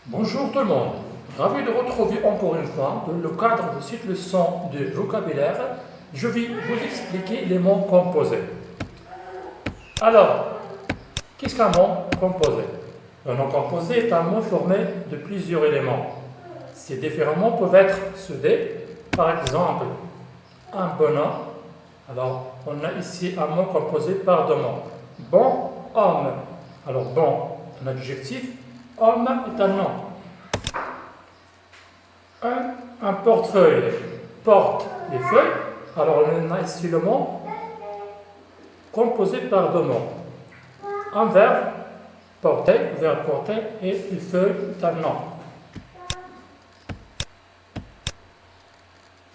Bonjour tout le monde, ravi de retrouver encore une fois dans le cadre de cette leçon de vocabulaire. Je vais vous expliquer les mots composés. Alors, qu'est-ce qu'un mot composé? Un mot composé est un mot formé de plusieurs éléments. Ces différents mots peuvent être soudés. Par exemple, un bonhomme. Alors, on a ici un mot composé par deux mots. Bon, homme. Alors, bon, un adjectif. Homme est un nom. Un portefeuille porte les feuilles. Alors on a ici le mot composé par deux mots. Un verbe porter, et les feuilles est un nom.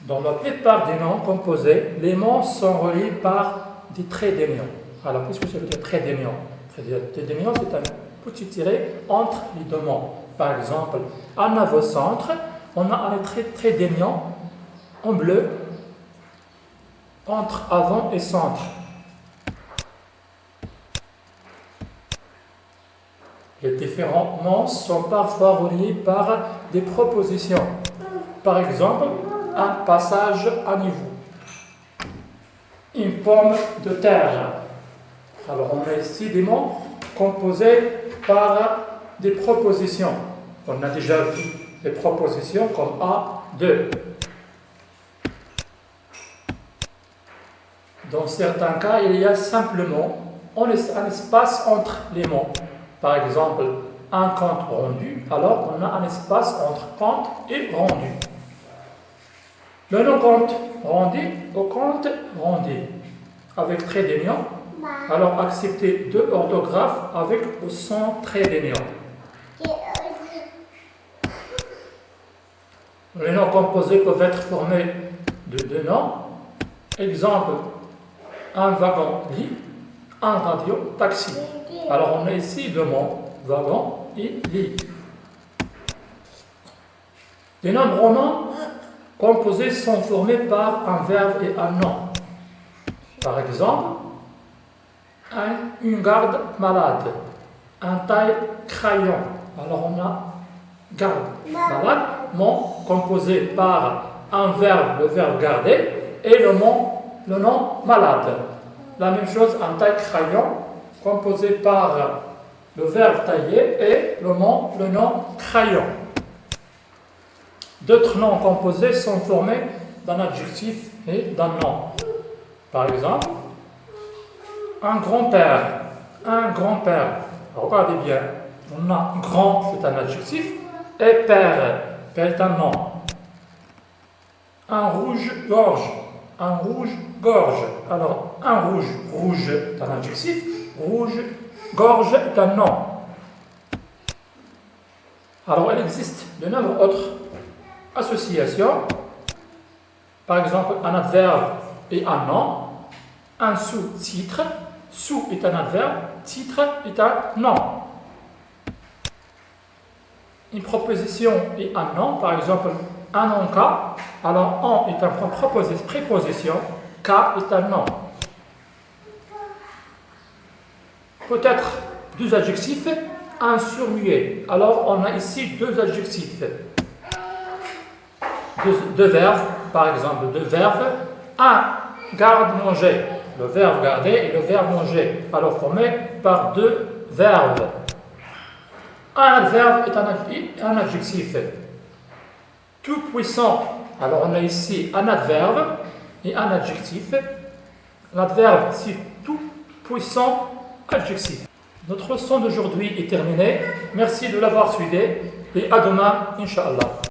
Dans la plupart des noms composés, les mots sont reliés par des traits d'union. Alors qu'est-ce que ça veut dire trait d'union? Trait d'union, c'est un petit tiret entre les deux mots. Par exemple, en avant-centre, on a un trait d'union en bleu entre avant et centre. Les différents mots sont parfois reliés par des propositions. Par exemple, un passage à niveau, une pomme de terre. Alors on a ici des mots composés par des propositions. On a déjà vu des propositions comme à, de. Dans certains cas, il y a simplement un espace entre les mots. Par exemple, un compte rendu, alors on a un espace entre compte et rendu. Le nom compte rendu au compte rendu, avec trait d'union. Alors acceptez deux orthographes avec ou sans trait d'union. Les noms composés peuvent être formés de deux noms. Exemple, un wagon-lit, un radio-taxi. Alors on a ici deux mots, wagon et lit. Les noms romains composés sont formés par un verbe et un nom. Par exemple, une garde malade, un taille-crayon. Alors on a garde malade, mot composé par un verbe, le verbe garder, et le nom malade. La même chose, un taille-crayon, composé par le verbe tailler et le nom crayon. D'autres noms composés sont formés d'un adjectif et d'un nom. Par exemple, un grand-père, un grand-père. Regardez bien, on a grand, c'est un adjectif, et père est un nom. Un rouge-gorge, un rouge-gorge. Alors, un rouge est un adjectif, rouge-gorge est un nom. Alors, il existe de nombreuses autres associations. Par exemple, un adverbe et un nom, un sous-titre. Sous est un adverbe, titre est un nom. Une proposition et un nom, par exemple, un en cas. Alors, en est une préposition, cas est un nom. Peut-être deux adjectifs, un surmuet. Alors, on a ici deux adjectifs. Deux verbes, par exemple, deux verbes. Un, garde-manger. Le verbe garder et le verbe manger. Alors, formés par deux verbes. Un verbe est un adjectif. Tout puissant. Alors, on a ici un adverbe et un adjectif. L'adverbe, c'est tout puissant adjectif. Notre leçon d'aujourd'hui est terminée. Merci de l'avoir suivi et à demain, Inch'Allah.